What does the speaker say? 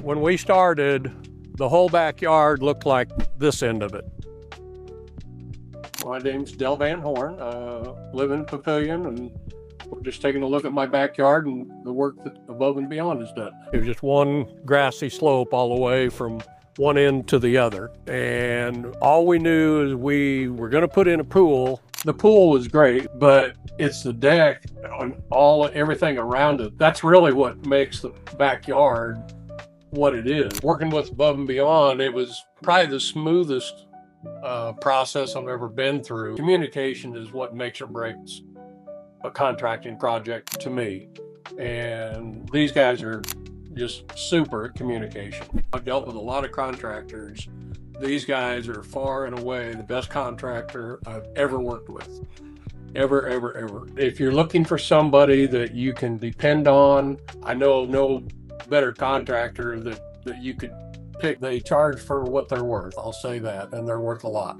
When we started, the whole backyard looked like this end of it. My name's Del Van Horn. Live in Pavilion, and we're just taking a look at my backyard and the work that Above and Beyond has done. It was just one grassy slope all the way from one end to the other, and all we knew is we were going to put in a pool. The pool was great, but it's the deck and everything around it. That's really what makes the backyard what it is. Working with Above and Beyond, it was probably the smoothest process I've ever been through. Communication is what makes or breaks a contracting project to me, and these guys are just super at communication. I've dealt with a lot of contractors. These guys are far and away the best contractor I've ever worked with. Ever, ever, ever. If you're looking for somebody that you can depend on, I know no better contractor that you could pick. They charge for what they're worth, I'll say that, and they're worth a lot.